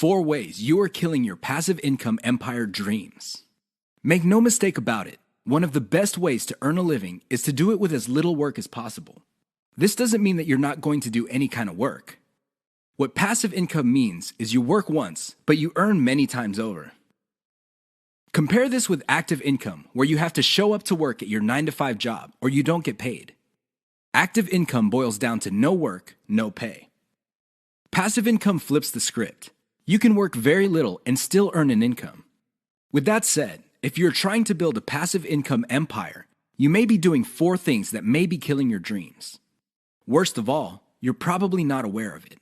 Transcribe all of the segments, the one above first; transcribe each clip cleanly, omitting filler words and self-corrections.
4 ways you are killing your passive income empire dreams. Make no mistake about it, one of the best ways to earn a living is to do it with as little work as possible. This doesn't mean that you're not going to do any kind of work. What passive income means is you work once, but you earn many times over. Compare this with active income, where you have to show up to work at your 9-to-5 job or you don't get paid. Active income boils down to no work, no pay. Passive income flips the script. You can work very little and still earn an income. With that said, if you're trying to build a passive income empire, you may be doing 4 things that may be killing your dreams. Worst of all, you're probably not aware of it.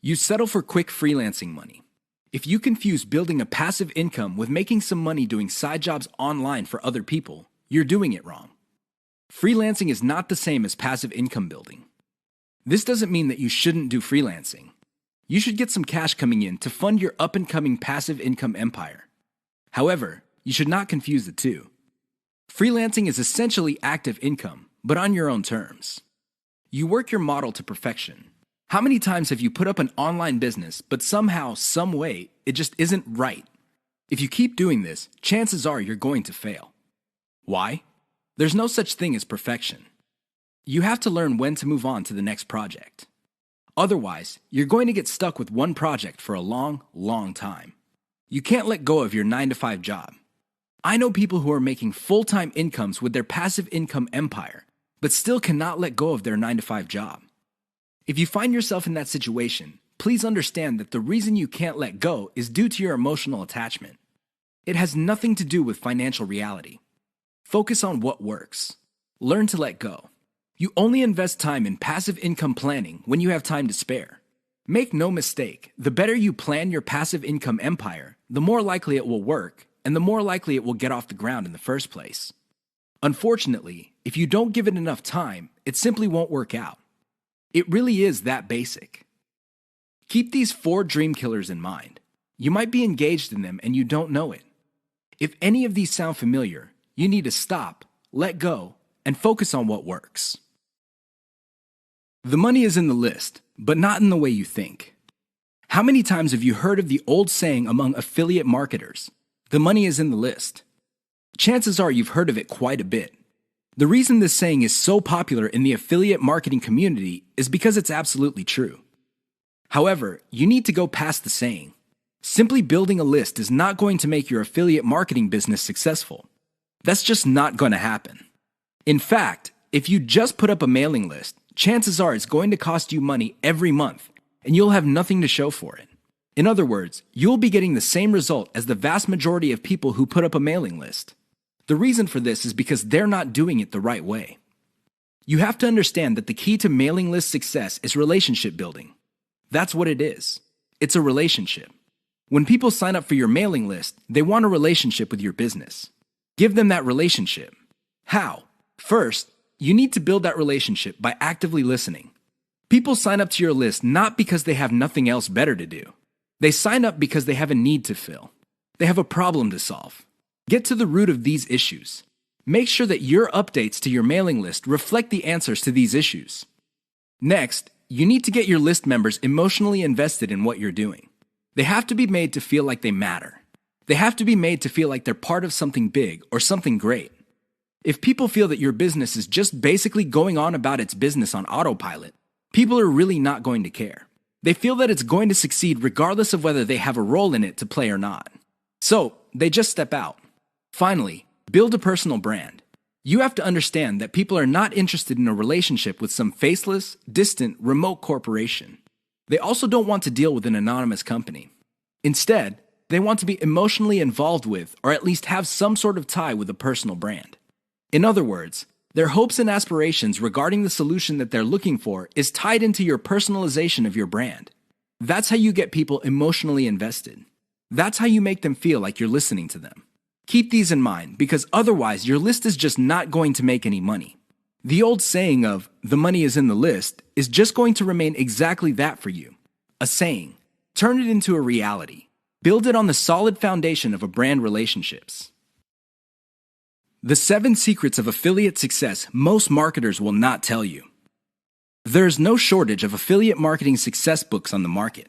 You settle for quick freelancing money. If you confuse building a passive income with making some money doing side jobs online for other people, you're doing it wrong. Freelancing is not the same as passive income building. This doesn't mean that you shouldn't do freelancing. You should get some cash coming in to fund your up-and-coming passive income empire. However, you should not confuse the two. Freelancing is essentially active income, but on your own terms. You work your model to perfection. How many times have you put up an online business, but somehow, some way, it just isn't right? If you keep doing this, chances are you're going to fail. Why? There's no such thing as perfection. You have to learn when to move on to the next project. Otherwise, you're going to get stuck with one project for a long, long time. You can't let go of your 9-to-5 job. I know people who are making full-time incomes with their passive income empire, but still cannot let go of their 9-to-5 job. If you find yourself in that situation, please understand that the reason you can't let go is due to your emotional attachment. It has nothing to do with financial reality. Focus on what works. Learn to let go. You only invest time in passive income planning when you have time to spare. Make no mistake, the better you plan your passive income empire, the more likely it will work, and the more likely it will get off the ground in the first place. Unfortunately, if you don't give it enough time, it simply won't work out. It really is that basic. Keep these 4 dream killers in mind. You might be engaged in them and you don't know it. If any of these sound familiar, you need to stop, let go, and focus on what works. The money is in the list, but not in the way you think. How many times have you heard of the old saying among affiliate marketers, "The money is in the list"? Chances are you've heard of it quite a bit. The reason this saying is so popular in the affiliate marketing community is because it's absolutely true. However, you need to go past the saying. Simply building a list is not going to make your affiliate marketing business successful. That's just not going to happen. In fact, if you just put up a mailing list, chances are it's going to cost you money every month, and you'll have nothing to show for it. In other words, you'll be getting the same result as the vast majority of people who put up a mailing list. The reason for this is because they're not doing it the right way. You have to understand that the key to mailing list success is relationship building. That's what it is. It's a relationship. When people sign up for your mailing list, they want a relationship with your business. Give them that relationship. How? First, you need to build that relationship by actively listening. People sign up to your list not because they have nothing else better to do. They sign up because they have a need to fill. They have a problem to solve. Get to the root of these issues. Make sure that your updates to your mailing list reflect the answers to these issues. Next, you need to get your list members emotionally invested in what you're doing. They have to be made to feel like they matter. They have to be made to feel like they're part of something big or something great. If people feel that your business is just basically going on about its business on autopilot, people are really not going to care. They feel that it's going to succeed regardless of whether they have a role in it to play or not. So, they just step out. Finally, build a personal brand. You have to understand that people are not interested in a relationship with some faceless, distant, remote corporation. They also don't want to deal with an anonymous company. Instead, they want to be emotionally involved with, or at least have some sort of tie with a personal brand. In other words, their hopes and aspirations regarding the solution that they're looking for is tied into your personalization of your brand. That's how you get people emotionally invested. That's how you make them feel like you're listening to them. Keep these in mind, because otherwise your list is just not going to make any money. The old saying of, "the money is in the list," is just going to remain exactly that for you. A saying. Turn it into a reality. Build it on the solid foundation of a brand relationships. The 7 secrets of affiliate success most marketers will not tell you. There is no shortage of affiliate marketing success books on the market.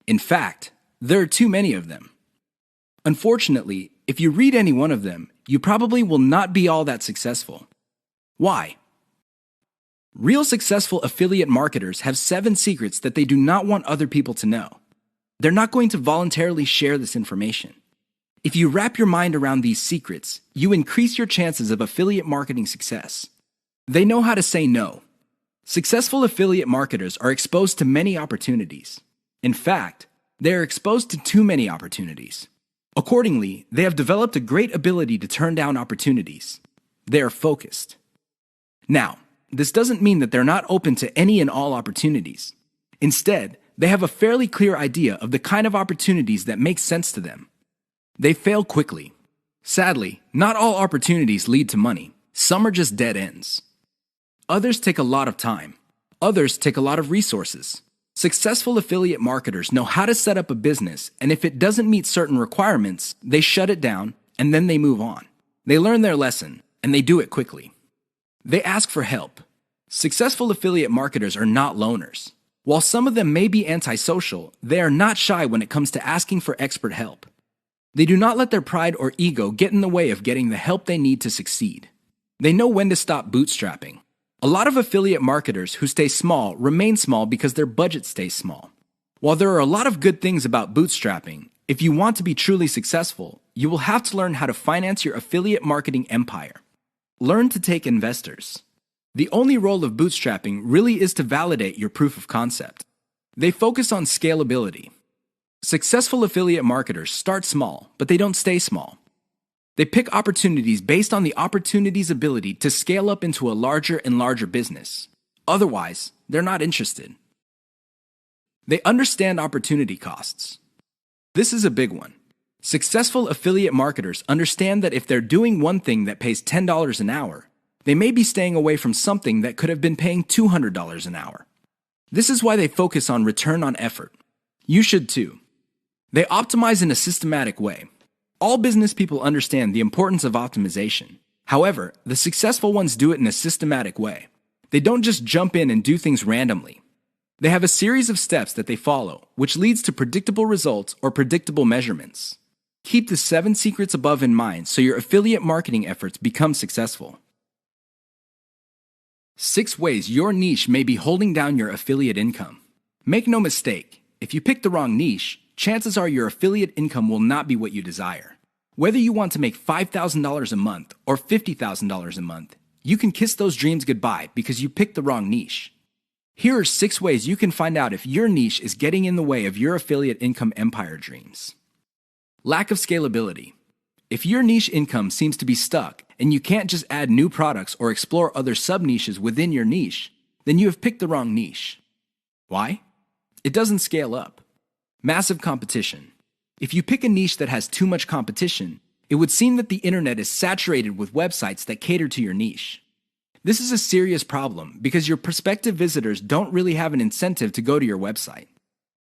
In fact, There are too many of them. Unfortunately, if you read any one of them, you probably will not be all that successful. Why? Real successful affiliate marketers have 7 secrets that they do not want other people to know. They're not going to voluntarily share this information. If you wrap your mind around these secrets, you increase your chances of affiliate marketing success. They know how to say no. Successful affiliate marketers are exposed to many opportunities. In fact, they are exposed to too many opportunities. Accordingly, they have developed a great ability to turn down opportunities. They are focused. Now, this doesn't mean that they're not open to any and all opportunities. Instead, they have a fairly clear idea of the kind of opportunities that make sense to them. They fail quickly. Sadly, not all opportunities lead to money. Some are just dead ends. Others take a lot of time. Others take a lot of resources. Successful affiliate marketers know how to set up a business, and if it doesn't meet certain requirements, they shut it down, and then they move on. They learn their lesson, and they do it quickly. They ask for help. Successful affiliate marketers are not loners. While some of them may be antisocial, they are not shy when it comes to asking for expert help. They do not let their pride or ego get in the way of getting the help they need to succeed. They know when to stop bootstrapping. A lot of affiliate marketers who stay small remain small because their budget stays small. While there are a lot of good things about bootstrapping, if you want to be truly successful, you will have to learn how to finance your affiliate marketing empire. Learn to take investors. The only role of bootstrapping really is to validate your proof of concept. They focus on scalability. Successful affiliate marketers start small, but they don't stay small. They pick opportunities based on the opportunity's ability to scale up into a larger and larger business. Otherwise, they're not interested. They understand opportunity costs. This is a big one. Successful affiliate marketers understand that if they're doing one thing that pays $10 an hour, they may be staying away from something that could have been paying $200 an hour. This is why they focus on return on effort. You should too. They optimize in a systematic way. All business people understand the importance of optimization. However, the successful ones do it in a systematic way. They don't just jump in and do things randomly. They have a series of steps that they follow, which leads to predictable results or predictable measurements. Keep the 7 secrets above in mind so your affiliate marketing efforts become successful. 6 ways your niche may be holding down your affiliate income. Make no mistake, if you pick the wrong niche, chances are your affiliate income will not be what you desire. Whether you want to make $5,000 a month or $50,000 a month, you can kiss those dreams goodbye because you picked the wrong niche. Here are 6 ways you can find out if your niche is getting in the way of your affiliate income empire dreams. Lack of scalability. If your niche income seems to be stuck and you can't just add new products or explore other sub-niches within your niche, then you have picked the wrong niche. Why? It doesn't scale up. Massive competition. If you pick a niche that has too much competition, it would seem that the internet is saturated with websites that cater to your niche. This is a serious problem because your prospective visitors don't really have an incentive to go to your website.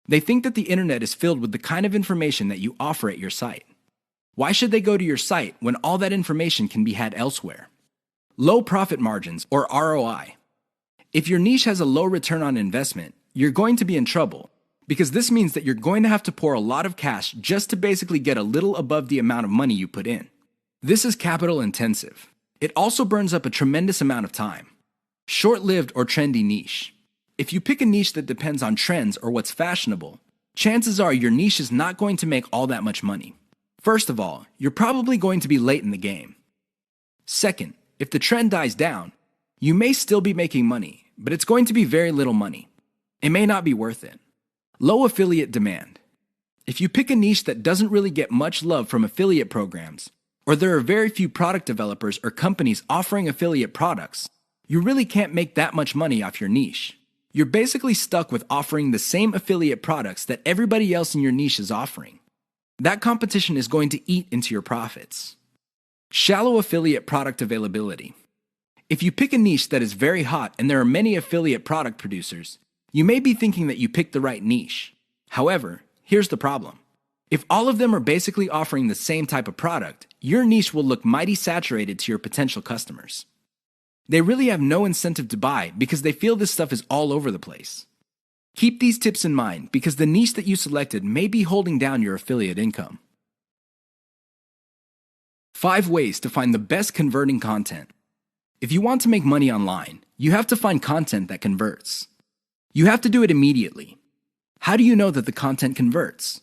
They think that the internet is filled with the kind of information that you offer at your site. Why should they go to your site when all that information can be had elsewhere? Low profit margins, or ROI. If your niche has a low return on investment, you're going to be in trouble, because this means that you're going to have to pour a lot of cash just to basically get a little above the amount of money you put in. This is capital intensive. It also burns up a tremendous amount of time. Short-lived or trendy niche. If you pick a niche that depends on trends or what's fashionable, chances are your niche is not going to make all that much money. First of all, you're probably going to be late in the game. Second, if the trend dies down, you may still be making money, but it's going to be very little money. It may not be worth it. Low affiliate demand. If you pick a niche that doesn't really get much love from affiliate programs, or there are very few product developers or companies offering affiliate products, you really can't make that much money off your niche. You're basically stuck with offering the same affiliate products that everybody else in your niche is offering. That competition is going to eat into your profits. Shallow affiliate product availability. If you pick a niche that is very hot and there are many affiliate product producers, you may be thinking that you picked the right niche. However, here's the problem. If all of them are basically offering the same type of product, your niche will look mighty saturated to your potential customers. They really have no incentive to buy because they feel this stuff is all over the place. Keep these tips in mind because the niche that you selected may be holding down your affiliate income. 5 ways to find the best converting content. If you want to make money online, you have to find content that converts. You have to do it immediately. How do you know that the content converts?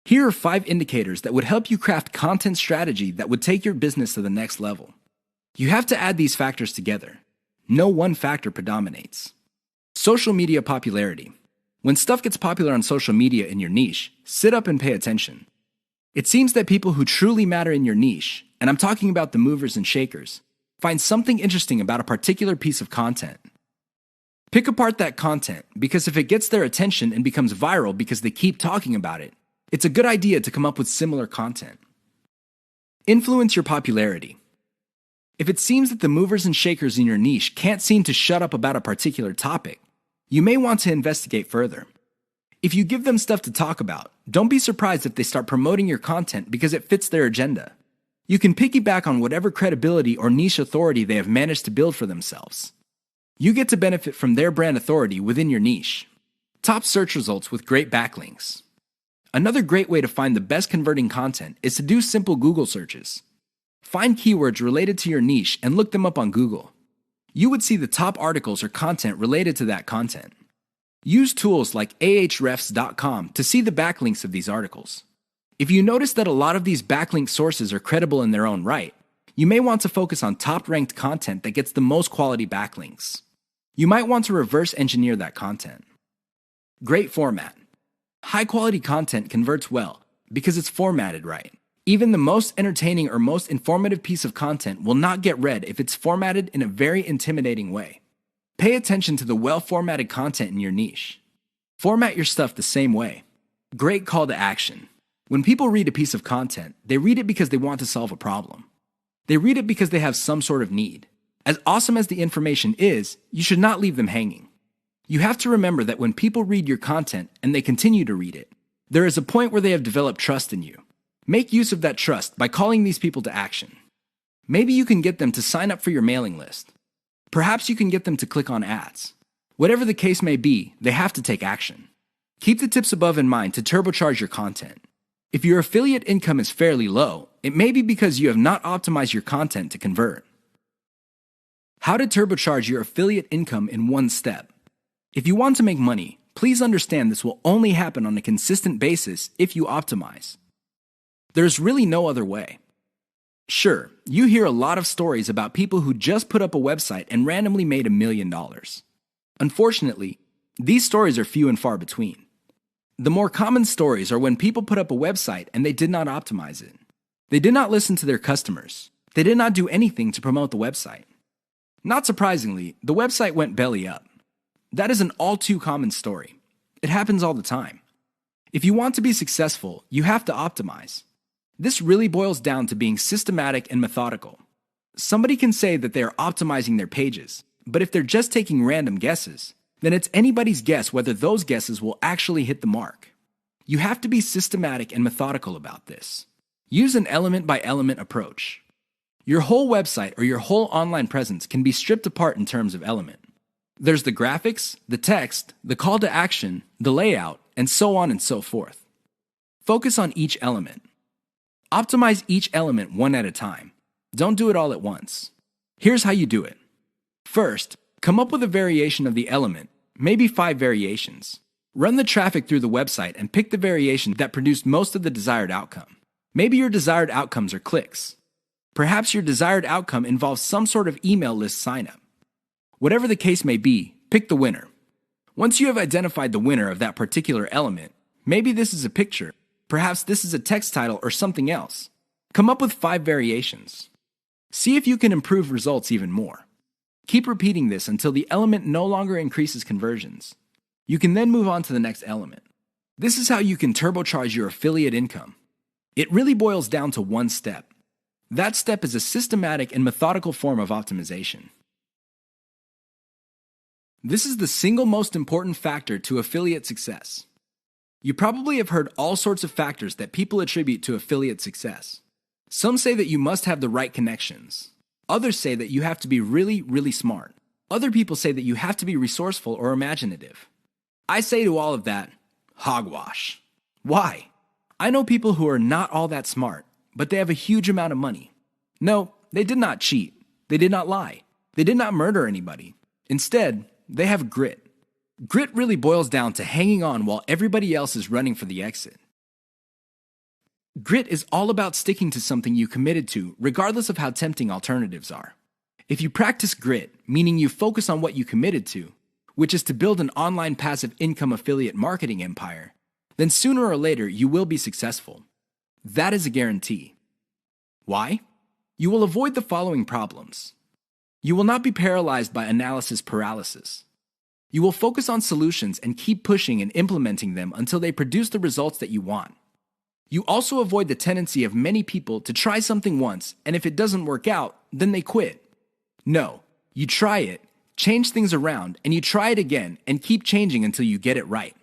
Here are 5 indicators that would help you craft content strategy that would take your business to the next level. You have to add these factors together. No one factor predominates. Social media popularity. When stuff gets popular on social media in your niche, sit up and pay attention. It seems that people who truly matter in your niche, and I'm talking about the movers and shakers, find something interesting about a particular piece of content. Pick apart that content because if it gets their attention and becomes viral because they keep talking about it, it's a good idea to come up with similar content. Influence your popularity. If it seems that the movers and shakers in your niche can't seem to shut up about a particular topic, you may want to investigate further. If you give them stuff to talk about, don't be surprised if they start promoting your content because it fits their agenda. You can piggyback on whatever credibility or niche authority they have managed to build for themselves. You get to benefit from their brand authority within your niche. Top search results with great backlinks. Another great way to find the best converting content is to do simple Google searches. Find keywords related to your niche and look them up on Google. You would see the top articles or content related to that content. Use tools like ahrefs.com to see the backlinks of these articles. If you notice that a lot of these backlink sources are credible in their own right, you may want to focus on top-ranked content that gets the most quality backlinks. You might want to reverse engineer that content. Great format. High-quality content converts well because it's formatted right. Even the most entertaining or most informative piece of content will not get read if it's formatted in a very intimidating way. Pay attention to the well-formatted content in your niche. Format your stuff the same way. Great call to action. When people read a piece of content, they read it because they want to solve a problem. They read it because they have some sort of need. As awesome as the information is, you should not leave them hanging. You have to remember that when people read your content and they continue to read it, there is a point where they have developed trust in you. Make use of that trust by calling these people to action. Maybe you can get them to sign up for your mailing list. Perhaps you can get them to click on ads. Whatever the case may be, they have to take action. Keep the tips above in mind to turbocharge your content. If your affiliate income is fairly low, it may be because you have not optimized your content to convert. How to turbocharge your affiliate income in one step. If you want to make money, please understand this will only happen on a consistent basis if you optimize. There's really no other way. Sure, you hear a lot of stories about people who just put up a website and randomly made $1 million. Unfortunately, these stories are few and far between. The more common stories are when people put up a website and they did not optimize it. They did not listen to their customers. They did not do anything to promote the website. Not surprisingly, the website went belly up. That is an all too common story. It happens all the time. If you want to be successful, you have to optimize. This really boils down to being systematic and methodical. Somebody can say that they are optimizing their pages, but if they're just taking random guesses, then it's anybody's guess whether those guesses will actually hit the mark. You have to be systematic and methodical about this. Use an element-by-element approach. Your whole website or your whole online presence can be stripped apart in terms of element. There's the graphics, the text, the call to action, the layout, and so on and so forth. Focus on each element. Optimize each element one at a time. Don't do it all at once. Here's how you do it. First, come up with a variation of the element, maybe 5 variations. Run the traffic through the website and pick the variation that produced most of the desired outcome. Maybe your desired outcomes are clicks. Perhaps your desired outcome involves some sort of email list sign-up. Whatever the case may be, pick the winner. Once you have identified the winner of that particular element, maybe this is a picture, perhaps this is a text title or something else. Come up with 5 variations. See if you can improve results even more. Keep repeating this until the element no longer increases conversions. You can then move on to the next element. This is how you can turbocharge your affiliate income. It really boils down to one step. That step is a systematic and methodical form of optimization. This is the single most important factor to affiliate success. You probably have heard all sorts of factors that people attribute to affiliate success. Some say that you must have the right connections. Others say that you have to be really, really smart. Other people say that you have to be resourceful or imaginative. I say to all of that, hogwash. Why? I know people who are not all that smart, but they have a huge amount of money. No, they did not cheat. They did not lie. They did not murder anybody. Instead, they have grit. Grit really boils down to hanging on while everybody else is running for the exit. Grit is all about sticking to something you committed to, regardless of how tempting alternatives are. If you practice grit, meaning you focus on what you committed to, which is to build an online passive income affiliate marketing empire, then sooner or later you will be successful. That is a guarantee. Why? You will avoid the following problems. You will not be paralyzed by analysis paralysis. You will focus on solutions and keep pushing and implementing them until they produce the results that you want. You also avoid the tendency of many people to try something once, and if it doesn't work out, then they quit. No, you try it, change things around, and you try it again and keep changing until you get it right.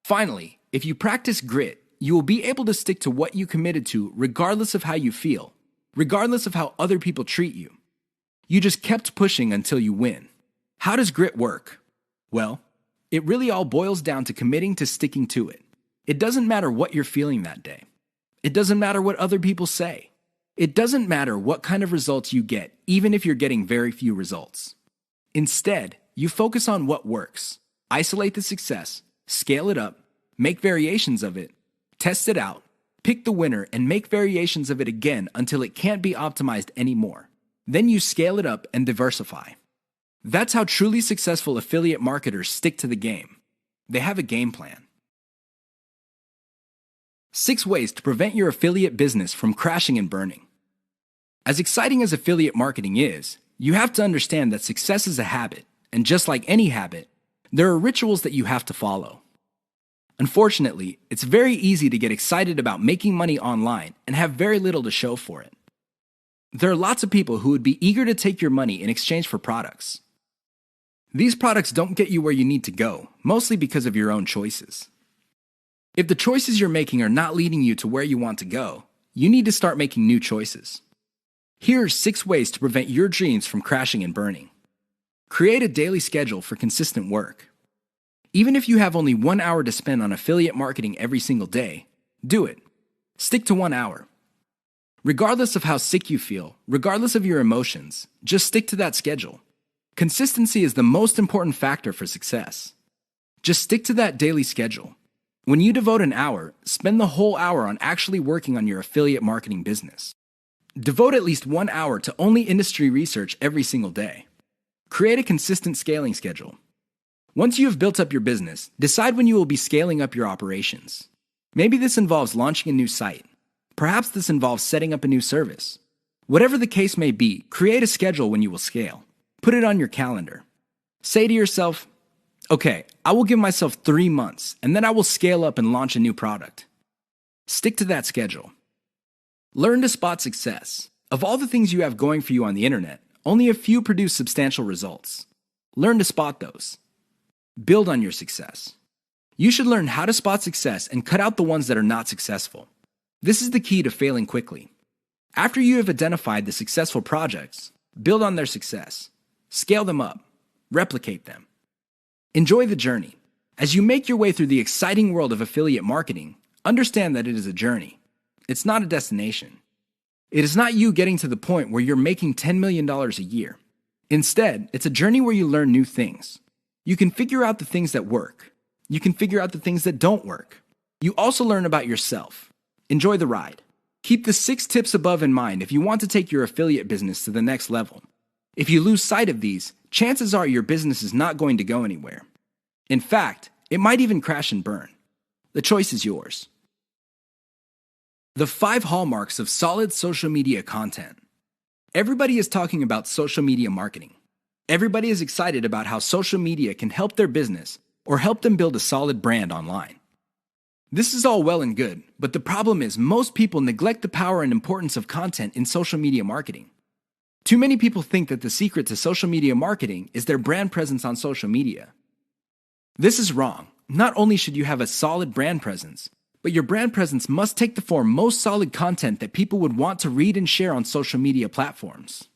Finally, if you practice grit, you will be able to stick to what you committed to regardless of how you feel, regardless of how other people treat you. You just kept pushing until you win. How does grit work? Well, it really all boils down to committing to sticking to it. It doesn't matter what you're feeling that day. It doesn't matter what other people say. It doesn't matter what kind of results you get, even if you're getting very few results. Instead, you focus on what works. Isolate the success, scale it up, make variations of it, test it out, pick the winner, and make variations of it again until it can't be optimized anymore. Then you scale it up and diversify. That's how truly successful affiliate marketers stick to the game. They have a game plan. 6 ways to prevent your affiliate business from crashing and burning. As exciting as affiliate marketing is, you have to understand that success is a habit, and just like any habit, there are rituals that you have to follow. Unfortunately, it's very easy to get excited about making money online and have very little to show for it. There are lots of people who would be eager to take your money in exchange for products. These products don't get you where you need to go, mostly because of your own choices. If the choices you're making are not leading you to where you want to go, you need to start making new choices. Here are 6 ways to prevent your dreams from crashing and burning. Create a daily schedule for consistent work. Even if you have only 1 hour to spend on affiliate marketing every single day, do it. Stick to 1 hour. Regardless of how sick you feel, regardless of your emotions, just stick to that schedule. Consistency is the most important factor for success. Just stick to that daily schedule. When you devote an hour, spend the whole hour on actually working on your affiliate marketing business. Devote at least 1 hour to only industry research every single day. Create a consistent scaling schedule. Once you have built up your business, decide when you will be scaling up your operations. Maybe this involves launching a new site. Perhaps this involves setting up a new service. Whatever the case may be, create a schedule when you will scale. Put it on your calendar. Say to yourself, okay, I will give myself 3 months, and then I will scale up and launch a new product. Stick to that schedule. Learn to spot success. Of all the things you have going for you on the internet, only a few produce substantial results. Learn to spot those. Build on your success. You should learn how to spot success and cut out the ones that are not successful. This is the key to failing quickly. After you have identified the successful projects, build on their success. Scale them up. Replicate them. Enjoy the journey. As you make your way through the exciting world of affiliate marketing, understand that it is a journey. It's not a destination. It is not you getting to the point where you're making $10 million a year. Instead, it's a journey where you learn new things. You can figure out the things that work. You can figure out the things that don't work. You also learn about yourself. Enjoy the ride. Keep the 6 tips above in mind if you want to take your affiliate business to the next level. If you lose sight of these, chances are your business is not going to go anywhere. In fact, it might even crash and burn. The choice is yours. The 5 hallmarks of solid social media content. Everybody is talking about social media marketing. Everybody is excited about how social media can help their business or help them build a solid brand online. This is all well and good, but the problem is most people neglect the power and importance of content in social media marketing. Too many people think that the secret to social media marketing is their brand presence on social media. This is wrong. Not only should you have a solid brand presence, but your brand presence must take the form most solid content that people would want to read and share on social media platforms.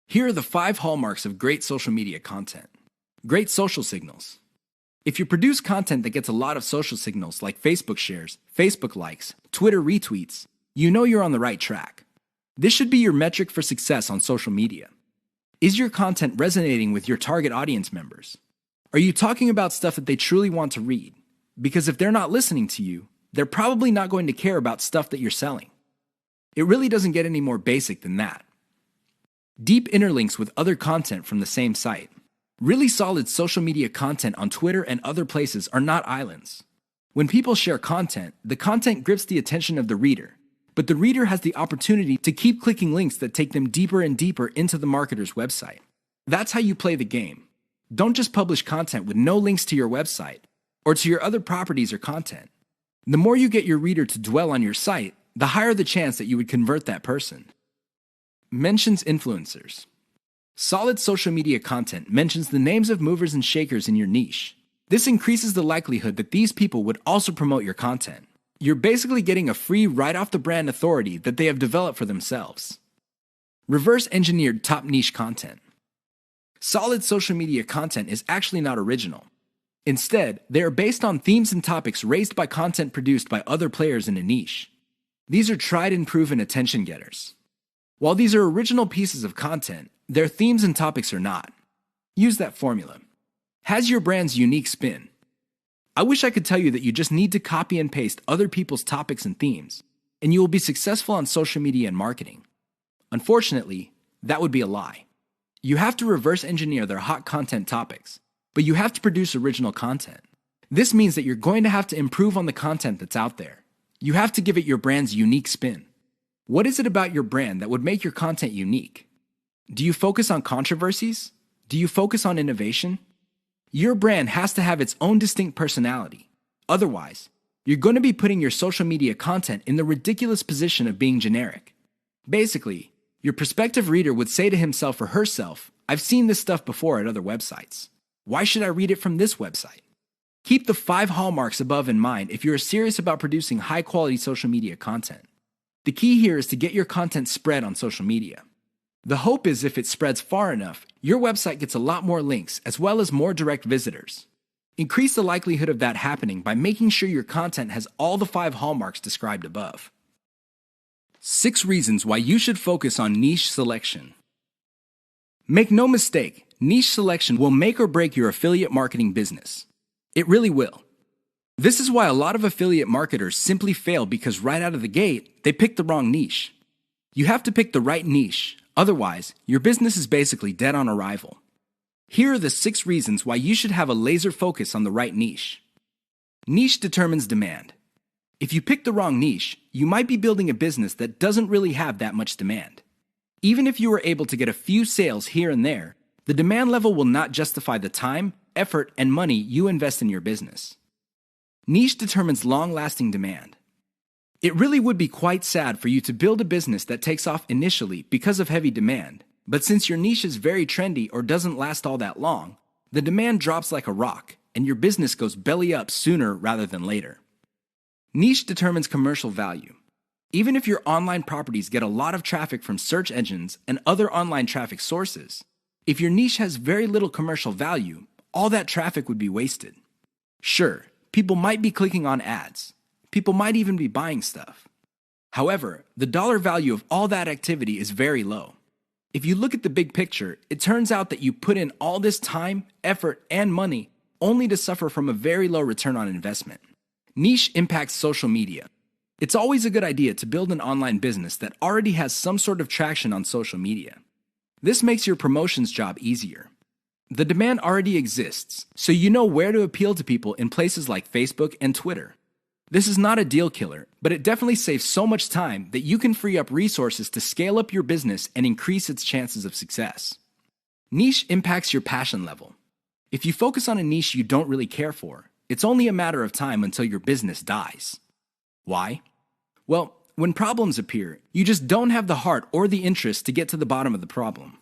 Here are the 5 hallmarks of great social media content. Great social signals. If you produce content that gets a lot of social signals like Facebook shares, Facebook likes, Twitter retweets, you know you're on the right track. This should be your metric for success on social media. Is your content resonating with your target audience members? Are you talking about stuff that they truly want to read? Because if they're not listening to you, they're probably not going to care about stuff that you're selling. It really doesn't get any more basic than that. Deep interlinks with other content from the same site. Really solid social media content on Twitter and other places are not islands. When people share content, the content grips the attention of the reader, but the reader has the opportunity to keep clicking links that take them deeper and deeper into the marketer's website. That's how you play the game. Don't just publish content with no links to your website or to your other properties or content. The more you get your reader to dwell on your site, the higher the chance that you would convert that person. Mentions influencers. Solid social media content mentions the names of movers and shakers in your niche. This increases the likelihood that these people would also promote your content. You're basically getting a free right-off-the-brand authority that they have developed for themselves. Reverse-engineered top niche content. Solid social media content is actually not original. Instead, they are based on themes and topics raised by content produced by other players in a niche. These are tried and proven attention getters. While these are original pieces of content, their themes and topics are not. Use that formula. Has your brand's unique spin. I wish I could tell you that you just need to copy and paste other people's topics and themes, and you will be successful on social media and marketing. Unfortunately, that would be a lie. You have to reverse engineer their hot content topics, but you have to produce original content. This means that you're going to have to improve on the content that's out there. You have to give it your brand's unique spin. What is it about your brand that would make your content unique? Do you focus on controversies? Do you focus on innovation? Your brand has to have its own distinct personality. Otherwise, you're going to be putting your social media content in the ridiculous position of being generic. Basically, your prospective reader would say to himself or herself, "I've seen this stuff before at other websites. Why should I read it from this website?" Keep the 5 hallmarks above in mind if you're serious about producing high-quality social media content. The key here is to get your content spread on social media. The hope is if it spreads far enough, your website gets a lot more links as well as more direct visitors. Increase the likelihood of that happening by making sure your content has all the 5 hallmarks described above. 6 reasons why you should focus on niche selection. Make no mistake, niche selection will make or break your affiliate marketing business. It really will. This is why a lot of affiliate marketers simply fail because right out of the gate, they pick the wrong niche. You have to pick the right niche. Otherwise, your business is basically dead on arrival. Here are the 6 reasons why you should have a laser focus on the right niche. Niche determines demand. If you pick the wrong niche, you might be building a business that doesn't really have that much demand. Even if you were able to get a few sales here and there, the demand level will not justify the time, effort, and money you invest in your business. Niche determines long-lasting demand. It really would be quite sad for you to build a business that takes off initially because of heavy demand, but since your niche is very trendy or doesn't last all that long, the demand drops like a rock, and your business goes belly up sooner rather than later. Niche determines commercial value. Even if your online properties get a lot of traffic from search engines and other online traffic sources, if your niche has very little commercial value, all that traffic would be wasted. Sure, people might be clicking on ads. People might even be buying stuff. However, the dollar value of all that activity is very low. If you look at the big picture, it turns out that you put in all this time, effort, and money only to suffer from a very low return on investment. Niche impacts social media. It's always a good idea to build an online business that already has some sort of traction on social media. This makes your promotions job easier. The demand already exists, so you know where to appeal to people in places like Facebook and Twitter. This is not a deal killer, but it definitely saves so much time that you can free up resources to scale up your business and increase its chances of success. Niche impacts your passion level. If you focus on a niche you don't really care for, it's only a matter of time until your business dies. Why? Well, when problems appear, you just don't have the heart or the interest to get to the bottom of the problem.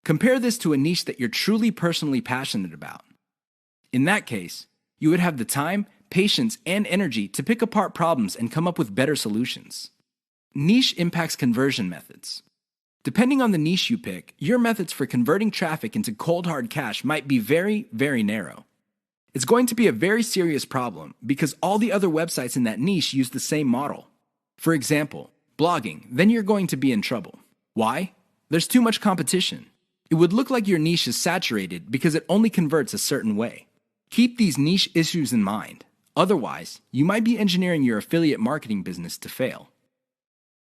Compare this to a niche that you're truly personally passionate about. In that case, you would have the time, patience, and energy to pick apart problems and come up with better solutions. Niche impacts conversion methods. Depending on the niche you pick, your methods for converting traffic into cold hard cash might be very, very narrow. It's going to be a very serious problem because all the other websites in that niche use the same model. For example, blogging, then you're going to be in trouble. Why? There's too much competition. It would look like your niche is saturated because it only converts a certain way. Keep these niche issues in mind. Otherwise, you might be engineering your affiliate marketing business to fail.